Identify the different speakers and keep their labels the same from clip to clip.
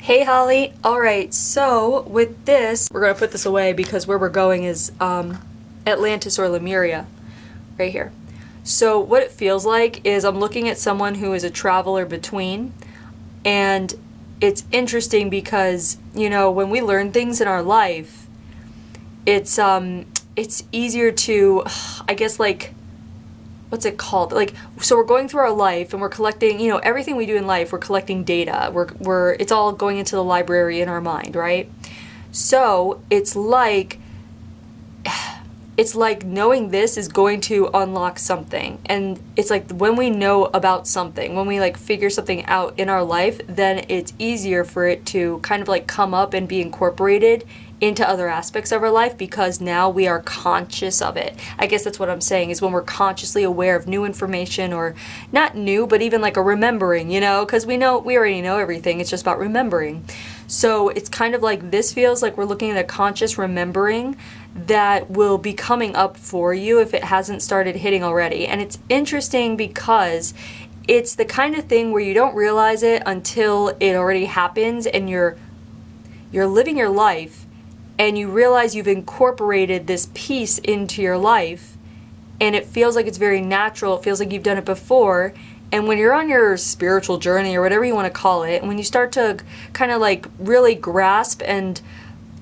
Speaker 1: Hey Holly, alright, so with this, we're going to put this away because where we're going is Atlantis or Lemuria, right here. So what it feels like is I'm looking at someone who is a traveler between, and it's interesting because, you know, when we learn things in our life, it's easier to, I guess, like, what's it called? Like, so we're going through our life and we're collecting, you know, everything we do in life, we're collecting data. It's all going into the library in our mind, right? So it's like knowing this is going to unlock something. And it's like when we know about something, when we like figure something out in our life, then it's easier for it to kind of like come up and be incorporated into other aspects of our life because now we are conscious of it. I guess that's what I'm saying, is when we're consciously aware of new information, or not new, but even like a remembering, you know, because we already know everything. It's just about remembering. So it's kind of like this feels like we're looking at a conscious remembering that will be coming up for you if it hasn't started hitting already. And it's interesting because it's the kind of thing where you don't realize it until it already happens and you're living your life and you realize you've incorporated this piece into your life, and it feels like it's very natural. It feels like you've done it before. And when you're on your spiritual journey or whatever you want to call it, and when you start to kind of like really grasp and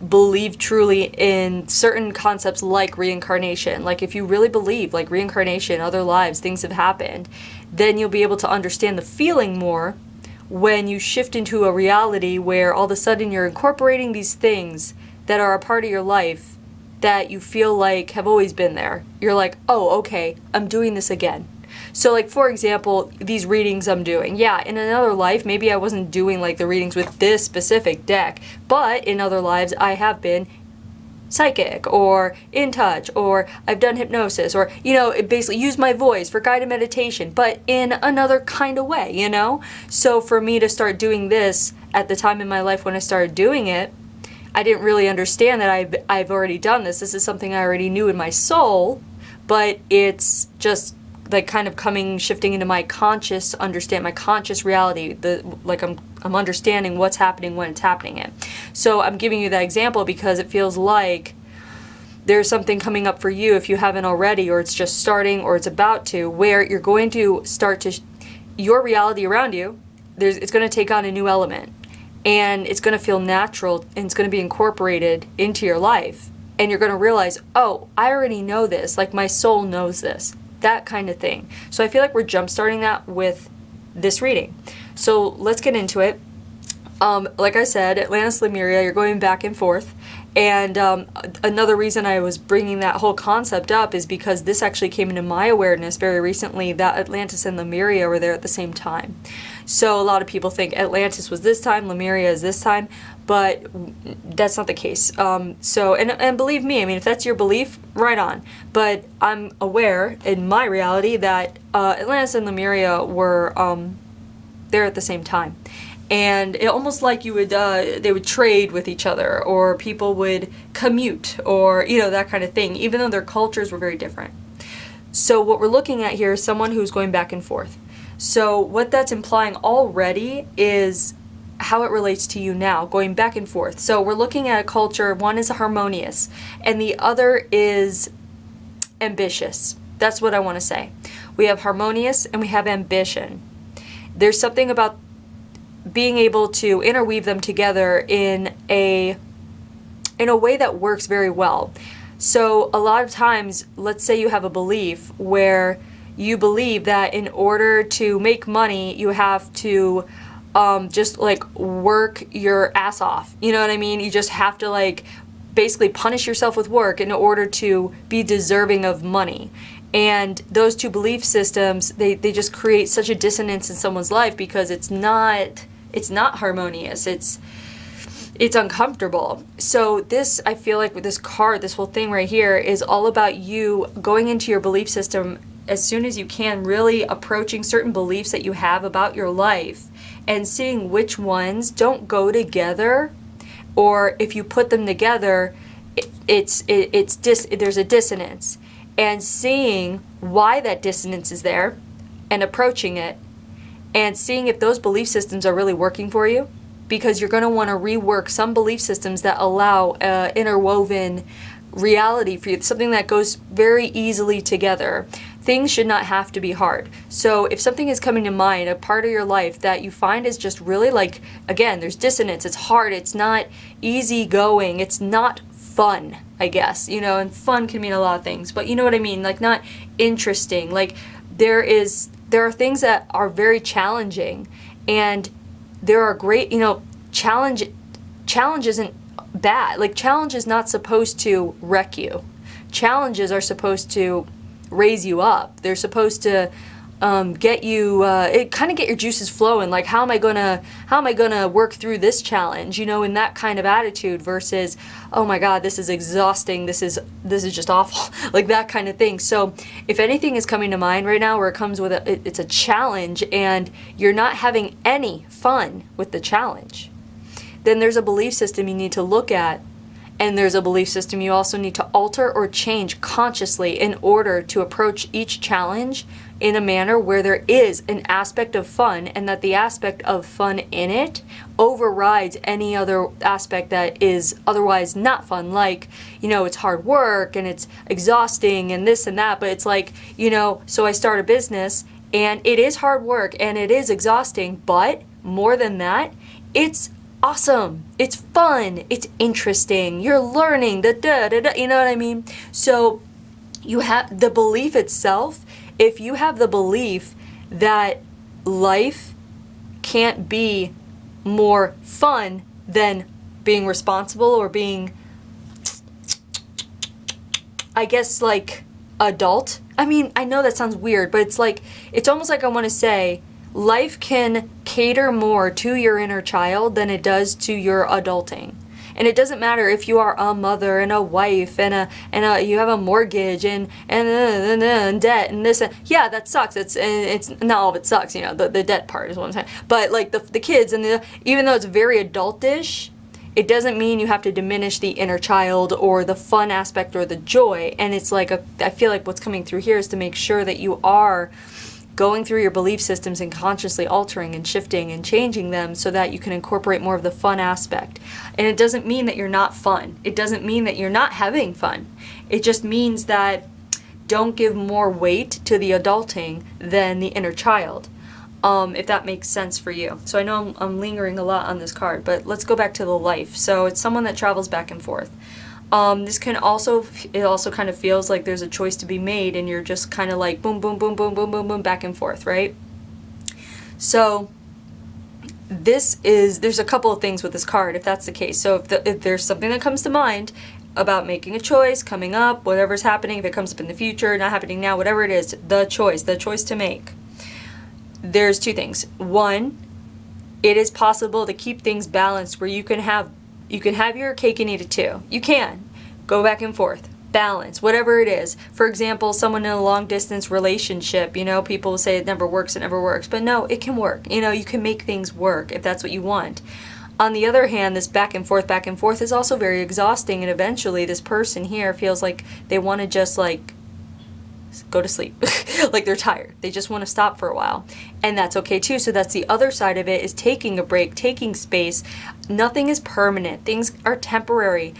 Speaker 1: believe truly in certain concepts like reincarnation, like if you really believe like reincarnation, other lives, things have happened, then you'll be able to understand the feeling more when you shift into a reality where all of a sudden you're incorporating these things that are a part of your life that you feel like have always been there. You're like, oh, okay, I'm doing this again. So like, for example, these readings I'm doing. Yeah, in another life, maybe I wasn't doing like the readings with this specific deck, but in other lives I have been psychic or in touch, or I've done hypnosis, or, you know, it basically use my voice for guided meditation, but in another kind of way, you know? So for me to start doing this at the time in my life when I started doing it, I didn't really understand that I've already done this. This is something I already knew in my soul, but it's just like kind of shifting into my conscious my conscious reality. I'm understanding what's happening when it's happening. So I'm giving you that example because it feels like there's something coming up for you if you haven't already, or it's just starting, or it's about to, where you're going to start to your reality around you. It's going to take on a new element. And it's going to feel natural, and it's going to be incorporated into your life. And you're going to realize, oh, I already know this. Like, my soul knows this. That kind of thing. So I feel like we're jump-starting that with this reading. So let's get into it. Like I said, Atlantis, Lemuria, you're going back and forth. And another reason I was bringing that whole concept up is because this actually came into my awareness very recently, that Atlantis and Lemuria were there at the same time. So a lot of people think Atlantis was this time, Lemuria is this time, but that's not the case. And believe me, I mean, if that's your belief, right on. But I'm aware in my reality that Atlantis and Lemuria were there at the same time. And it almost like they would trade with each other, or people would commute, or, you know, that kind of thing, even though their cultures were very different. So what we're looking at here is someone who's going back and forth. So what that's implying already is how it relates to you now, going back and forth. So we're looking at a culture, one is harmonious, and the other is ambitious. That's what I want to say. We have harmonious and we have ambition. There's something about being able to interweave them together in a way that works very well. So a lot of times, let's say you have a belief where you believe that in order to make money, you have to just like work your ass off. You know what I mean? You just have to like basically punish yourself with work in order to be deserving of money. And those two belief systems, they just create such a dissonance in someone's life because it's not harmonious. It's uncomfortable. So this, I feel like with this card, this whole thing right here is all about you going into your belief system as soon as you can, really approaching certain beliefs that you have about your life and seeing which ones don't go together, or if you put them together, there's a dissonance, and seeing why that dissonance is there and approaching it and seeing if those belief systems are really working for you. because you're going to want to rework some belief systems that allow interwoven reality for you, something that goes very easily together. Things should not have to be hard. So if something is coming to mind, a part of your life that you find is just really like, again, there's dissonance, it's hard, it's not easy going, it's not fun, I guess, you know, and fun can mean a lot of things, but you know what I mean, like not interesting. Like there are things that are very challenging, and there are great, you know, challenge isn't bad. Like challenge is not supposed to wreck you. Challenges are supposed to raise you up. They're supposed to get you get your juices flowing. Like how am I gonna work through this challenge, you know, in that kind of attitude, versus oh my god, this is exhausting, this is just awful, like that kind of thing. So if anything is coming to mind right now where it comes with it's a challenge and you're not having any fun with the challenge, then there's a belief system you need to look at. And there's a belief system you also need to alter or change consciously in order to approach each challenge in a manner where there is an aspect of fun, and that the aspect of fun in it overrides any other aspect that is otherwise not fun. Like, you know, it's hard work and it's exhausting and this and that, but it's like, you know, so I start a business and it is hard work and it is exhausting, but more than that, it's awesome, it's fun, it's interesting, you're learning, you know what I mean? So you have the belief itself. If you have the belief that life can't be more fun than being responsible or being, I guess, like adult. I mean, I know that sounds weird, but it's like, it's almost like I want to say life can cater more to your inner child than it does to your adulting. And it doesn't matter if you are a mother and a wife and you have a mortgage and debt and this. Yeah, that sucks. It's not all of it sucks. You know, the debt part is what I'm saying. But like the kids and even though it's very adultish, it doesn't mean you have to diminish the inner child or the fun aspect or the joy. And it's like I feel like what's coming through here is to make sure that you are going through your belief systems and consciously altering and shifting and changing them so that you can incorporate more of the fun aspect. And it doesn't mean that you're not fun. It doesn't mean that you're not having fun. It just means that don't give more weight to the adulting than the inner child, if that makes sense for you. So I know I'm lingering a lot on this card, but let's go back to the life. So it's someone that travels back and forth. This can also, it also kind of feels like there's a choice to be made and you're just kind of like boom, boom, boom, boom, boom, boom, boom, back and forth, right? So there's a couple of things with this card if that's the case. So if there's something that comes to mind about making a choice, coming up, whatever's happening, if it comes up in the future, not happening now, whatever it is, the choice to make. There's two things. One, it is possible to keep things balanced where you can have your cake and eat it too. You can go back and forth, balance, whatever it is. For example, someone in a long distance relationship, you know, people say it never works, but no, it can work. You know, you can make things work if that's what you want. On the other hand, this back and forth is also very exhausting, and eventually this person here feels like they want to just like go to sleep. Like they're tired. They just want to stop for a while. And that's okay too. So that's the other side of it, is taking a break, taking space. Nothing is permanent. Things are temporary.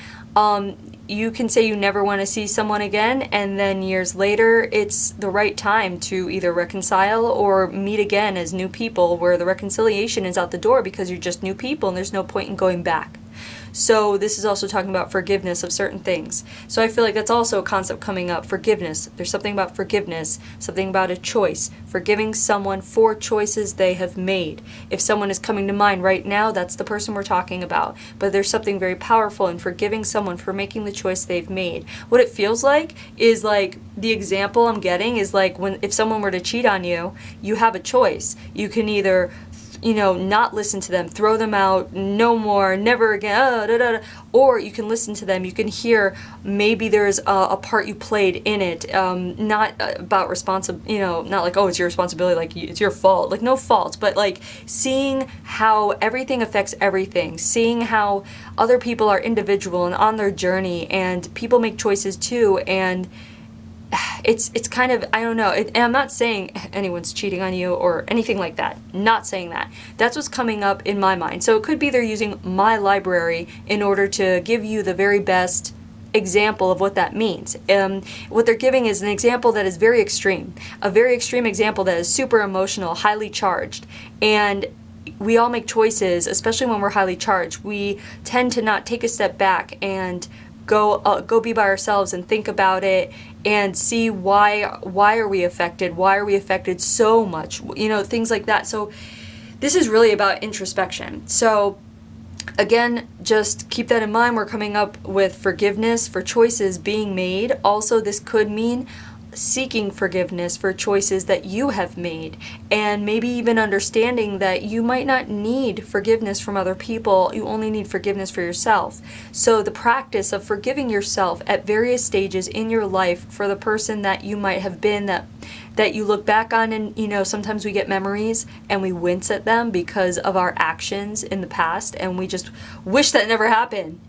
Speaker 1: You can say you never want to see someone again, and then years later it's the right time to either reconcile or meet again as new people, where the reconciliation is out the door because you're just new people and there's no point in going back. So this is also talking about forgiveness of certain things. So I feel like that's also a concept coming up, forgiveness. There's something about forgiveness, something about a choice, forgiving someone for choices they have made. If someone is coming to mind right now, that's the person we're talking about. But there's something very powerful in forgiving someone for making the choice they've made. What it feels like is like, the example I'm getting is like if someone were to cheat on you, you have a choice. You can either, you know, not listen to them, throw them out, no more, never again, or you can listen to them. You can hear maybe there's a part you played in it, not about you know, not like, oh, it's your responsibility, like it's your fault, like no fault, but like seeing how everything affects everything, seeing how other people are individual and on their journey, and people make choices too, and it's kind of, I don't know, and I'm not saying anyone's cheating on you or anything like that. Not saying that. That's what's coming up in my mind. So it could be they're using my library in order to give you the very best example of what that means. What they're giving is an example that is very extreme, a very extreme example that is super emotional, highly charged, and we all make choices, especially when we're highly charged. We tend to not take a step back and go be by ourselves and think about it and see why are we affected? Why are we affected so much? You know, things like that. So this is really about introspection. So again, just keep that in mind. We're coming up with forgiveness for choices being made. Also, this could mean seeking forgiveness for choices that you have made, and maybe even understanding that you might not need forgiveness from other people. You only need forgiveness for yourself. So the practice of forgiving yourself at various stages in your life for the person that you might have been, that you look back on, and you know, sometimes we get memories and we wince at them because of our actions in the past, and we just wish that never happened.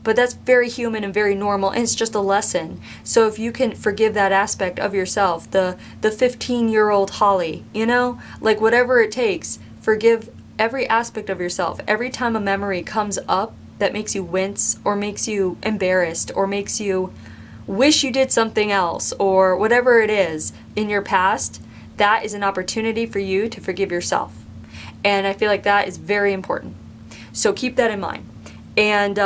Speaker 1: But that's very human and very normal, and it's just a lesson. So if you can forgive that aspect of yourself, the 15-year-old Holly, you know, like whatever it takes, forgive every aspect of yourself. Every time a memory comes up that makes you wince or makes you embarrassed or makes you wish you did something else or whatever it is in your past, that is an opportunity for you to forgive yourself. And I feel like that is very important. So keep that in mind. And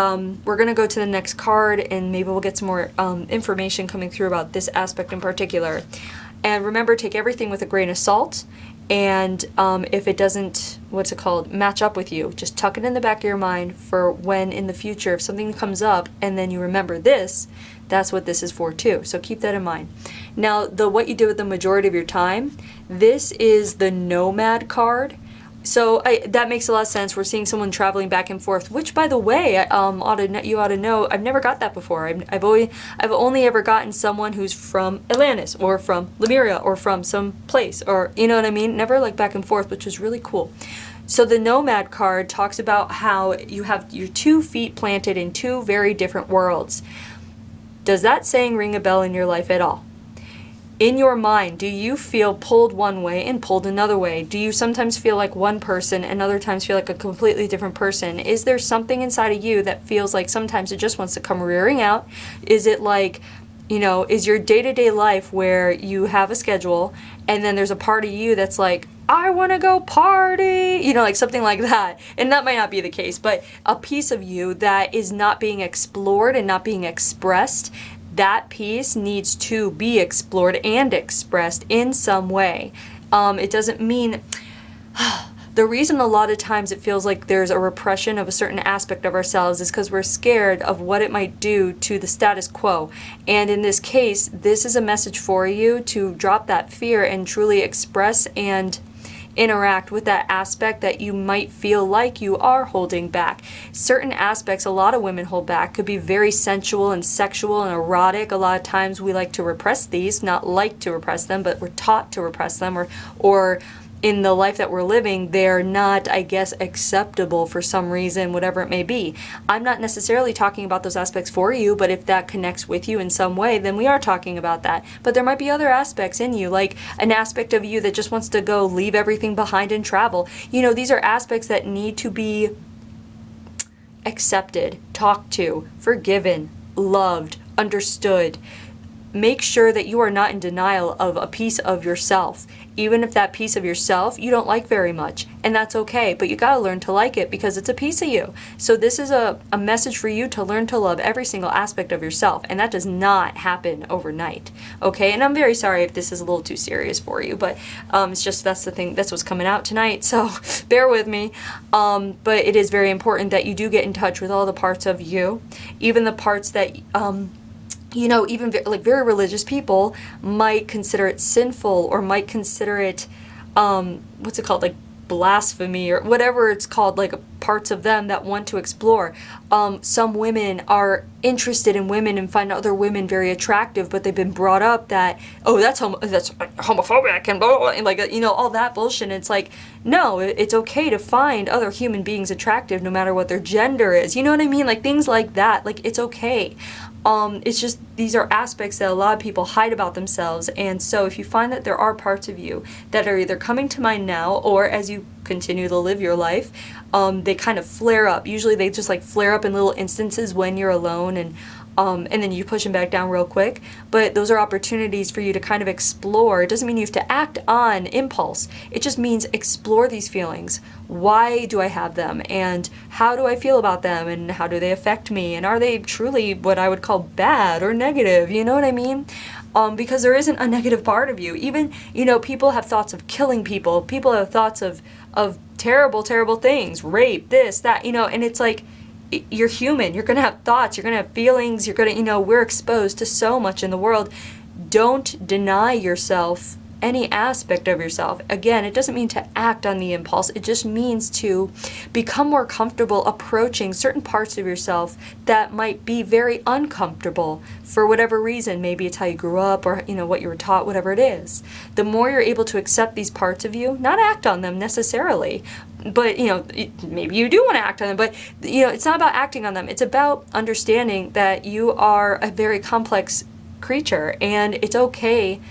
Speaker 1: we're going to go to the next card, and maybe we'll get some more information coming through about this aspect in particular. And remember, take everything with a grain of salt. And if it doesn't, match up with you, just tuck it in the back of your mind for when in the future, if something comes up and then you remember this, that's what this is for too. So keep that in mind. Now, what you do with the majority of your time, this is the Nomad card. So that makes a lot of sense. We're seeing someone traveling back and forth, which, by the way, you ought to know, I've never got that before. I've only ever gotten someone who's from Atlantis or from Lemuria or from some place, or you know what I mean? Never like back and forth, which was really cool. So the Nomad card talks about how you have your 2 feet planted in 2 very different worlds. Does that saying ring a bell in your life at all? In your mind, do you feel pulled one way and pulled another way? Do you sometimes feel like one person and other times feel like a completely different person? Is there something inside of you that feels like sometimes it just wants to come rearing out? Is it like, you know, is your day-to-day life where you have a schedule and then there's a part of you that's like, I want to go party, you know, like something like that. And that might not be the case, but a piece of you that is not being explored and not being expressed, that piece needs to be explored and expressed in some way. It doesn't mean... The reason a lot of times it feels like there's a repression of a certain aspect of ourselves is because we're scared of what it might do to the status quo. And in this case, this is a message for you to drop that fear and truly express and interact with that aspect that you might feel like you are holding back. Certain aspects a lot of women hold back could be very sensual and sexual and erotic. A lot of times we like to repress these, not like to repress them, but we're taught to repress them, or in the life that we're living, they're not, I guess, acceptable for some reason, whatever it may be. I'm not necessarily talking about those aspects for you, but if that connects with you in some way, then we are talking about that. But there might be other aspects in you, like an aspect of you that just wants to go leave everything behind and travel. You know, these are aspects that need to be accepted, talked to, forgiven, loved, understood. Make sure that you are not in denial of a piece of yourself, even if that piece of yourself you don't like very much, and that's okay, but you gotta learn to like it because it's a piece of you. So this is a message for you to learn to love every single aspect of yourself, and that does not happen overnight, okay? And I'm very sorry if this is a little too serious for you, but it's just, that's the thing, that's what's coming out tonight, so bear with me. But it is very important that you do get in touch with all the parts of you, even the parts that you know, even like very religious people might consider it sinful, or might consider it, what's it called, like blasphemy, or whatever it's called, like parts of them that want to explore. Some women are interested in women and find other women very attractive, but they've been brought up that, oh, that's homophobic and blah, blah, blah, and like, you know, all that bullshit. And it's like, no, it's okay to find other human beings attractive no matter what their gender is. You know what I mean? Like things like that. Like it's okay. It's just these are aspects that a lot of people hide about themselves. And so if you find that there are parts of you that are either coming to mind now, or as you continue to live your life, they kind of flare up. Usually they just like flare up in little instances when you're alone, and then you push them back down real quick. But those are opportunities for you to kind of explore. It doesn't mean you have to act on impulse. It just means explore these feelings. Why do I have them? And how do I feel about them? And how do they affect me? And are they truly what I would call bad or negative? You know what I mean? Because there isn't a negative part of you. Even, you know, people have thoughts of killing people. People have thoughts of terrible, terrible things. Rape, this, that, you know, and it's like, you're human. You're going to have thoughts. You're going to have feelings. You're going to, you know, we're exposed to so much in the world. Don't deny yourself any aspect of yourself. Again, it doesn't mean to act on the impulse. It just means to become more comfortable approaching certain parts of yourself that might be very uncomfortable for whatever reason. Maybe it's how you grew up, or, you know, what you were taught, whatever it is. The more you're able to accept these parts of you, not act on them necessarily, but, you know, maybe you do want to act on them, but, you know, it's not about acting on them. It's about understanding that you are a very complex creature, and it's okay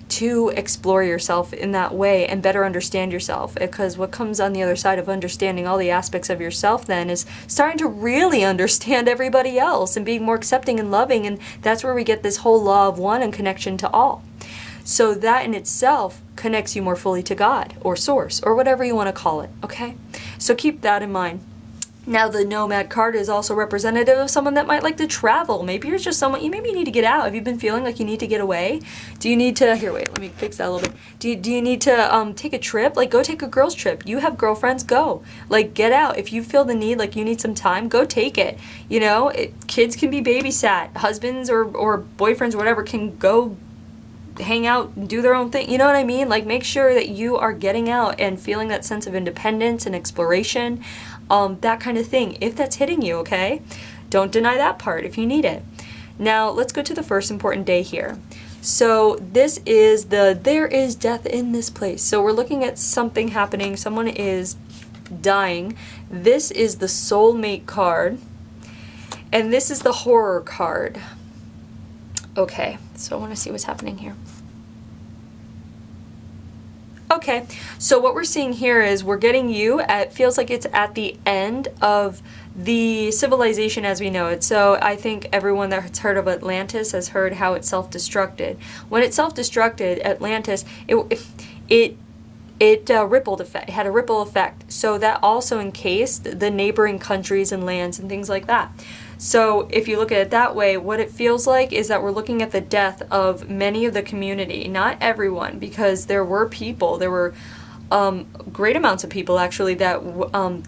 Speaker 1: to explore yourself in that way and better understand yourself. Because what comes on the other side of understanding all the aspects of yourself then is starting to really understand everybody else and being more accepting and loving, and that's where we get this whole law of one and connection to all. So that in itself connects you more fully to God or source or whatever you want to call it, okay? So keep that in mind. Now, the Nomad card is also representative of someone that might like to travel. Maybe you're just someone, maybe you need to get out. Have you been feeling like you need to get away? Do you need to, here, wait, let me fix that a little bit. Do you need to take a trip? Like, go take a girl's trip. You have girlfriends, go. Like, get out. If you feel the need, like you need some time, go take it. You know, kids can be babysat. Husbands or boyfriends or whatever can go hang out and do their own thing. You know what I mean? Like, make sure that you are getting out and feeling that sense of independence and exploration. That kind of thing, if that's hitting you, okay? Don't deny that part if you need it. Now, let's go to the first important day here. So this is there is death in this place. So we're looking at something happening. Someone is dying. This is the soulmate card. And this is the horror card. Okay, so I want to see what's happening here. Okay, so what we're seeing here is we're getting you at, feels like it's at the end of the civilization as we know it. So I think everyone that's heard of Atlantis has heard how it self-destructed. When it self-destructed, Atlantis, it rippled effect. It had a ripple effect. So that also encased the neighboring countries and lands and things like that. So if you look at it that way, what it feels like is that we're looking at the death of many of the community, not everyone, because there were people, there were great amounts of people actually that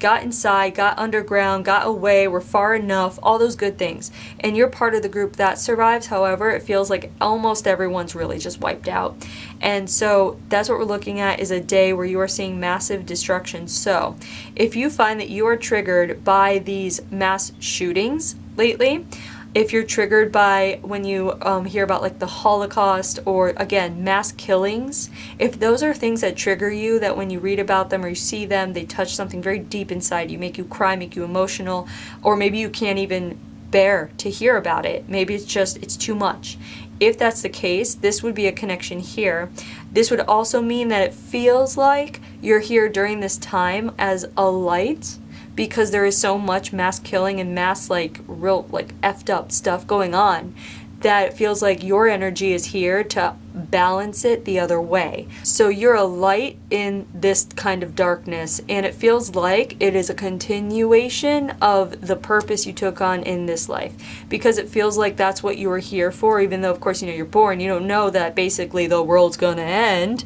Speaker 1: got inside, got underground, got away, were far enough, all those good things. And you're part of the group that survives. However, it feels like almost everyone's really just wiped out. And so that's what we're looking at, is a day where you are seeing massive destruction. So if you find that you are triggered by these mass shootings lately, if you're triggered by when you hear about like the Holocaust or, again, mass killings, if those are things that trigger you, that when you read about them or you see them, they touch something very deep inside you, make you cry, make you emotional, or maybe you can't even bear to hear about it. Maybe it's too much. If that's the case, this would be a connection here. This would also mean that it feels like you're here during this time as a light, because there is so much mass killing and mass real effed up stuff going on, that it feels like your energy is here to balance it the other way. So you're a light in this kind of darkness, and it feels like it is a continuation of the purpose you took on in this life, because it feels like that's what you were here for, even though of course you're born, you don't know that basically the world's gonna end.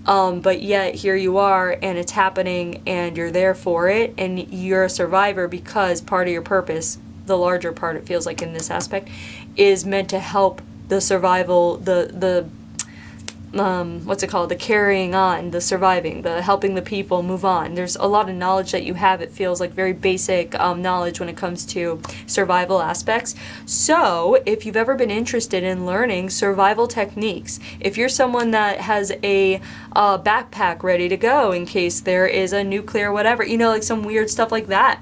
Speaker 1: But yet here you are, and it's happening, and you're there for it, and you're a survivor because part of your purpose, the larger part it feels like in this aspect, is meant to help the survival, the what's it called? The carrying on, the surviving, the helping the people move on. There's a lot of knowledge that you have. It feels like very basic knowledge when it comes to survival aspects. So if you've ever been interested in learning survival techniques, if you're someone that has a backpack ready to go in case there is a nuclear whatever, you know, like some weird stuff like that.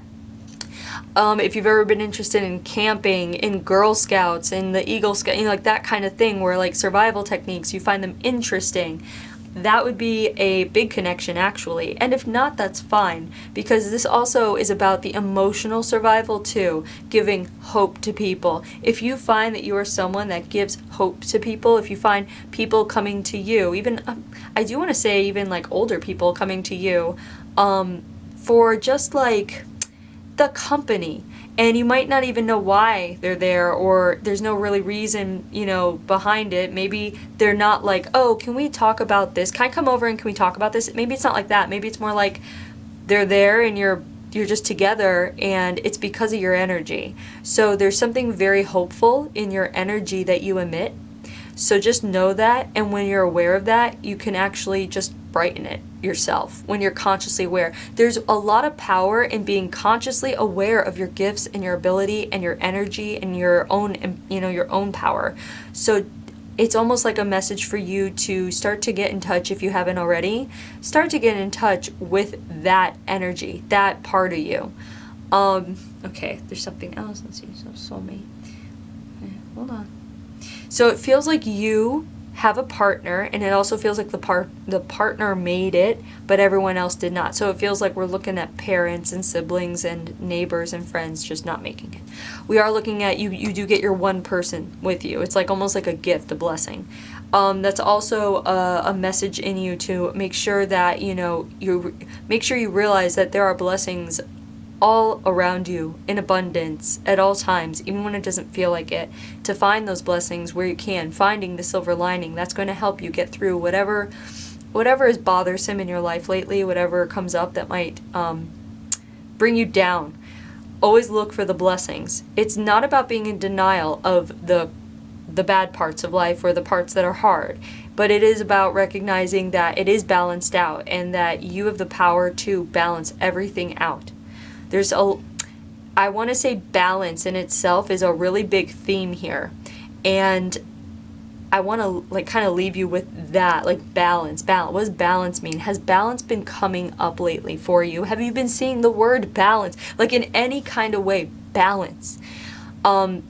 Speaker 1: If you've ever been interested in camping, in Girl Scouts, in the Eagle Scout, you know, like that kind of thing where like survival techniques, you find them interesting, that would be a big connection actually. And if not, that's fine, because this also is about the emotional survival too, giving hope to people. If you find that you are someone that gives hope to people, if you find people coming to you, even, I do want to say even like older people coming to you, for just like the company, and you might not even know why they're there, or there's no really reason, you know, behind it. Maybe they're not like, oh, can we talk about this? Can I come over and can we talk about this? Maybe it's not like that. Maybe it's more like they're there and you're just together and it's because of your energy. So there's something very hopeful in your energy that you emit. So just know that, and when you're aware of that, you can actually just brighten it yourself when you're consciously aware. There's a lot of power in being consciously aware of your gifts and your ability and your energy and your own, you know, your own power. So it's almost like a message for you to start to get in touch, if you haven't already, start to get in touch with that energy, that part of you. Okay, there's something else. Let's see, so soulmate. Okay, hold on. So it feels like you have a partner, and it also feels like the partner made it, but everyone else did not. So it feels like we're looking at parents and siblings and neighbors and friends just not making it. We are looking at you do get your one person with you. It's like almost like a gift, a blessing. That's also a message in you to make sure that, you know, you make sure you realize that there are blessings all around you in abundance at all times, even when it doesn't feel like it, to find those blessings where you can, finding the silver lining. That's going to help you get through whatever is bothersome in your life lately, whatever comes up that might bring you down. Always look for the blessings. It's not about being in denial of the bad parts of life or the parts that are hard, but it is about recognizing that it is balanced out and that you have the power to balance everything out. I want to say balance in itself is a really big theme here, and I want to like kind of leave you with that, like balance. What does balance mean? Has balance been coming up lately for you? Have you been seeing the word balance, like in any kind of way? Balance. I'm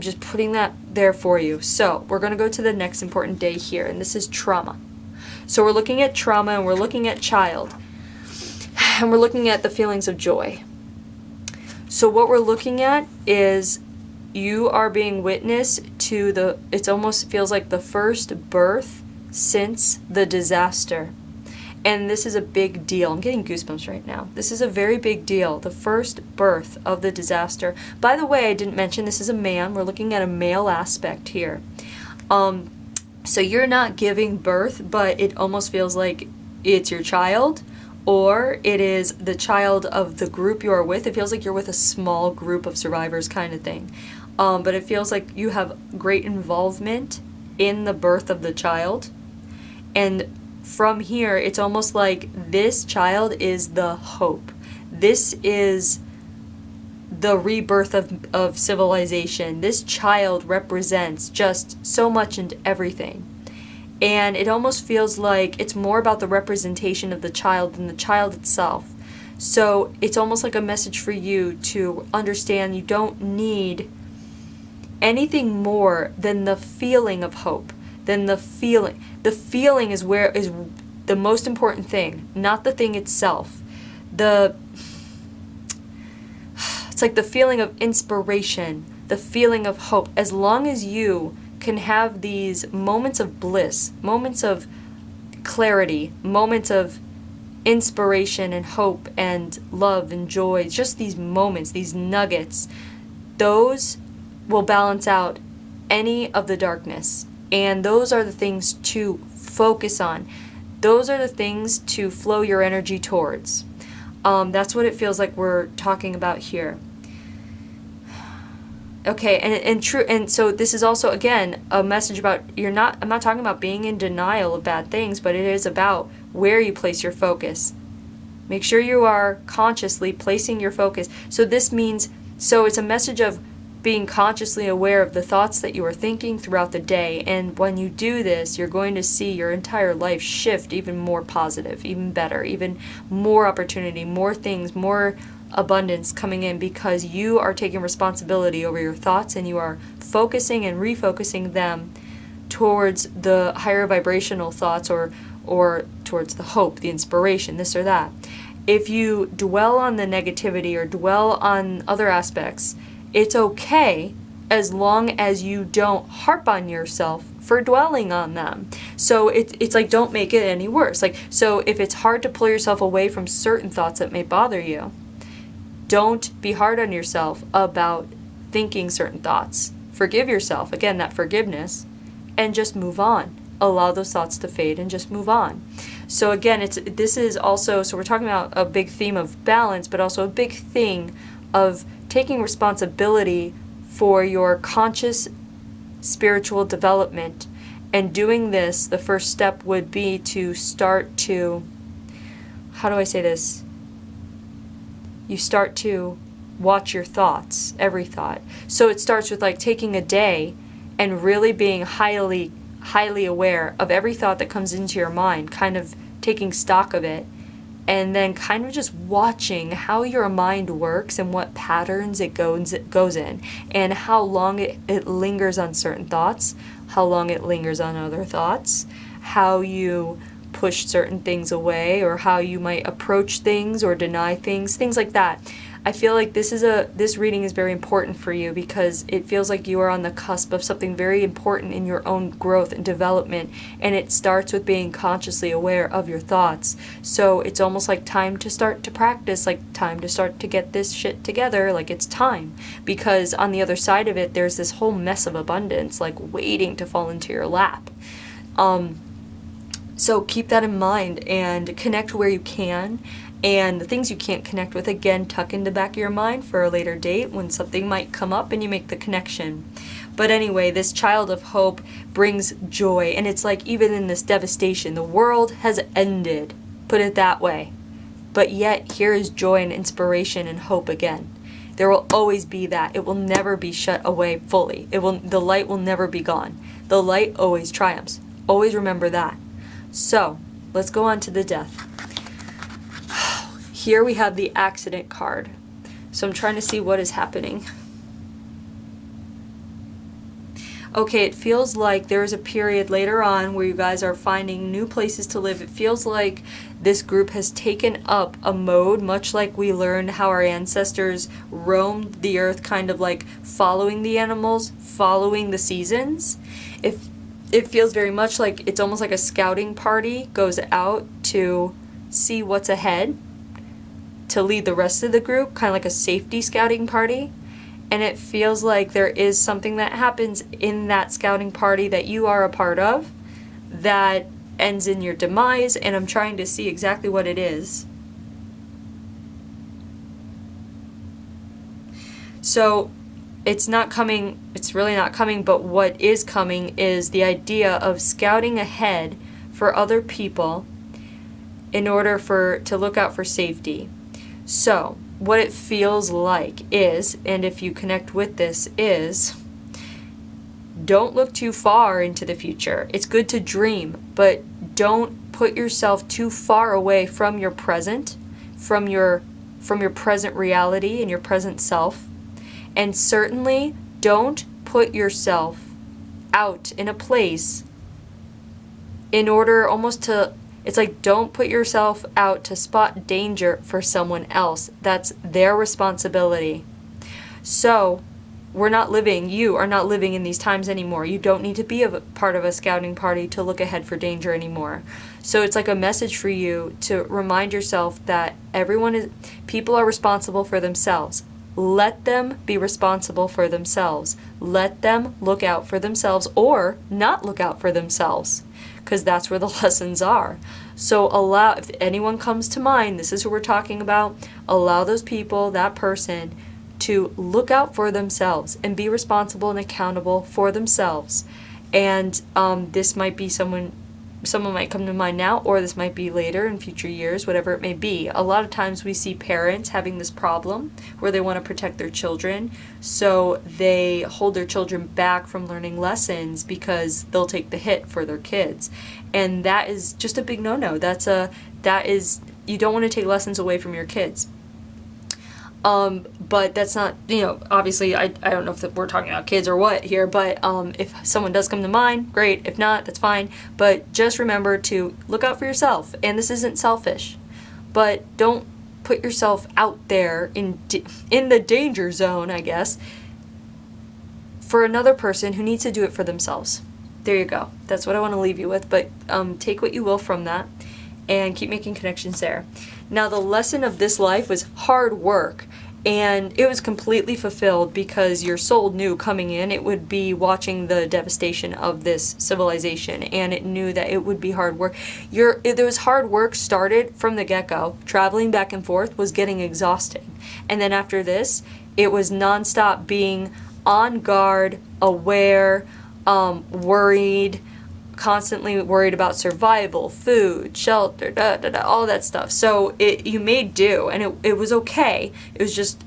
Speaker 1: just putting that there for you. So we're going to go to the next important day here, and this is trauma. So we're looking at trauma, and we're looking at child. And we're looking at the feelings of joy. So what we're looking at is you are being witness to it almost feels like the first birth since the disaster. And this is a big deal. I'm getting goosebumps right now. This is a very big deal. The first birth of the disaster. By the way, I didn't mention this is a man. We're looking at a male aspect here. So you're not giving birth, but it almost feels like it's your child, or it is the child of the group you are with. It feels like you're with a small group of survivors kind of thing. But it feels like you have great involvement in the birth of the child. And from here, it's almost like this child is the hope. This is the rebirth of civilization. This child represents just so much and everything. And it almost feels like it's more about the representation of the child than the child itself. So it's almost like a message for you to understand you don't need anything more than the feeling of hope, than the feeling. The feeling is where is the most important thing, not the thing itself. It's like the feeling of inspiration, the feeling of hope. As long as you can have these moments of bliss, moments of clarity, moments of inspiration and hope and love and joy, just these moments, these nuggets, those will balance out any of the darkness. And those are the things to focus on. Those are the things to flow your energy towards. That's what it feels like we're talking about here. Okay, and true, and so this is also again a message about I'm not talking about being in denial of bad things, but it is about where you place your focus. Make sure you are consciously placing your focus. So this means, so it's a message of being consciously aware of the thoughts that you are thinking throughout the day, and when you do this, you're going to see your entire life shift even more positive, even better, even more opportunity, more things, more abundance coming in, because you are taking responsibility over your thoughts and you are focusing and refocusing them towards the higher vibrational thoughts, or towards the hope, the inspiration, this or that. If you dwell on the negativity or dwell on other aspects, it's okay as long as you don't harp on yourself for dwelling on them. So it's like, don't make it any worse. Like, so if it's hard to pull yourself away from certain thoughts that may bother you, don't be hard on yourself about thinking certain thoughts. Forgive yourself, again, that forgiveness, and just move on. Allow those thoughts to fade and just move on. So again, this is also, so we're talking about a big theme of balance, but also a big thing of taking responsibility for your conscious spiritual development. And doing this, the first step would be to start to, how do I say this? You start to watch your thoughts, every thought. So it starts with like taking a day and really being highly aware of every thought that comes into your mind, kind of taking stock of it, and then kind of just watching how your mind works and what patterns it goes in, and how long it lingers on certain thoughts, how long it lingers on other thoughts, how you push certain things away, or how you might approach things or deny things like that. I feel like this reading is very important for you, because it feels like you are on the cusp of something very important in your own growth and development, and it starts with being consciously aware of your thoughts. So it's almost like time to start to practice, like time to start to get this shit together, like it's time, because on the other side of it, there's this whole mess of abundance, like waiting to fall into your lap. So keep that in mind and connect where you can. And the things you can't connect with, again, tuck in the back of your mind for a later date when something might come up and you make the connection. But anyway, this child of hope brings joy. And it's like, even in this devastation, the world has ended. Put it that way. But yet, here is joy and inspiration and hope again. There will always be that. It will never be shut away fully. The light will never be gone. The light always triumphs. Always remember that. So, let's go on to the death. Here we have the accident card. So I'm trying to see what is happening. Okay, it feels like there is a period later on where you guys are finding new places to live. It feels like this group has taken up a mode, much like we learned how our ancestors roamed the earth, kind of like following the animals, following the seasons. It feels very much like it's almost like a scouting party goes out to see what's ahead, to lead the rest of the group, kind of like a safety scouting party. And it feels like there is something that happens in that scouting party that you are a part of that ends in your demise, and I'm trying to see exactly what it is. So it's really not coming, but what is coming is the idea of scouting ahead for other people in order to look out for safety. So, what it feels like is, and if you connect with this, is don't look too far into the future. It's good to dream, but don't put yourself too far away from your present, from your present reality and your present self. And certainly don't put yourself out in a place in order almost to, it's like, don't put yourself out to spot danger for someone else. That's their responsibility. So you are not living in these times anymore. You don't need to be a part of a scouting party to look ahead for danger anymore. So it's like a message for you to remind yourself that people are responsible for themselves. Let them be responsible for themselves. Let them look out for themselves, or not look out for themselves, because that's where the lessons are. So if anyone comes to mind, this is who we're talking about, allow those people, that person, to look out for themselves and be responsible and accountable for themselves. And this might be someone might come to mind now, or this might be later in future years, whatever it may be. A lot of times we see parents having this problem where they want to protect their children, so they hold their children back from learning lessons because they'll take the hit for their kids. And that is just a big no-no. You don't want to take lessons away from your kids. But that's not, obviously I don't know if we're talking about kids or what here, but if someone does come to mind, great. If not, that's fine. But just remember to look out for yourself. And this isn't selfish, but don't put yourself out there in the danger zone, I guess, for another person who needs to do it for themselves. There you go. That's what I want to leave you with. But take what you will from that and keep making connections there. Now, the lesson of this life was hard work, and it was completely fulfilled because your soul knew coming in it would be watching the devastation of this civilization, and it knew that it would be hard work. There was hard work started from the get-go. Traveling back and forth was getting exhausting. And then after this, it was nonstop being on guard, aware, worried, constantly worried about survival, food, shelter, all that stuff. So you made do, and it was okay. It was just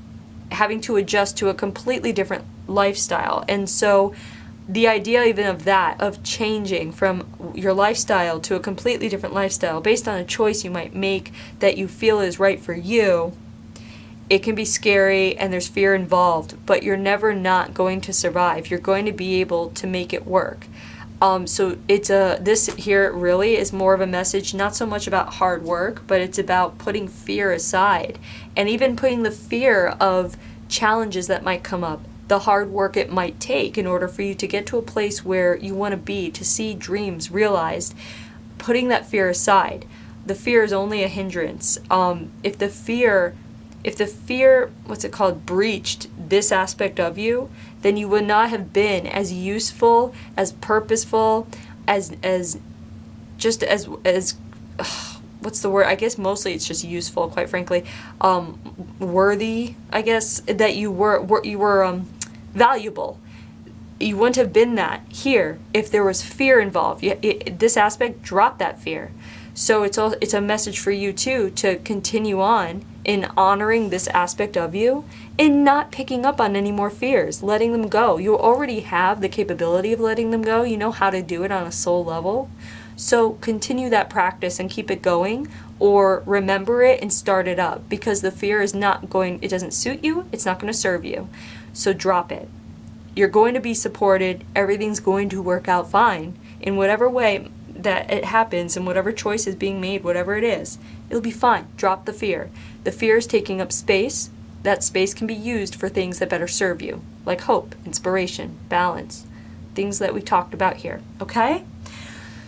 Speaker 1: having to adjust to a completely different lifestyle. And so the idea even of that, of changing from your lifestyle to a completely different lifestyle based on a choice you might make that you feel is right for you, it can be scary and there's fear involved, but you're never not going to survive. You're going to be able to make it work. So this here really is more of a message, not so much about hard work, but it's about putting fear aside, and even putting the fear of challenges that might come up, the hard work it might take in order for you to get to a place where you want to be, to see dreams realized. Putting that fear aside. The fear is only a hindrance. If the fear, breached this aspect of you, then you would not have been as useful, as purposeful, as what's the word? I guess mostly it's just useful, quite frankly. Worthy, I guess, that you were valuable. You wouldn't have been that here if there was fear involved. This aspect, drop that fear. So it's a message for you too, to continue on in honoring this aspect of you and not picking up on any more fears, letting them go. You already have the capability of letting them go. You know how to do it on a soul level. So continue that practice and keep it going, or remember it and start it up, because the fear is it doesn't suit you. It's not going to serve you. So drop it. You're going to be supported. Everything's going to work out fine in whatever way that it happens, and whatever choice is being made, whatever it is, it'll be fine. Drop the fear. The fear is taking up space. That space can be used for things that better serve you, like hope, inspiration, balance, things that we talked about here. Okay?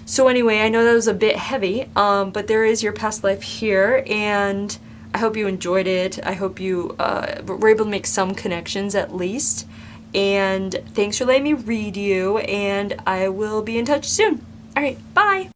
Speaker 1: So anyway, I know that was a bit heavy, but there is your past life here, and I hope you enjoyed it. I hope you were able to make some connections at least. And thanks for letting me read you, and I will be in touch soon. All right, bye.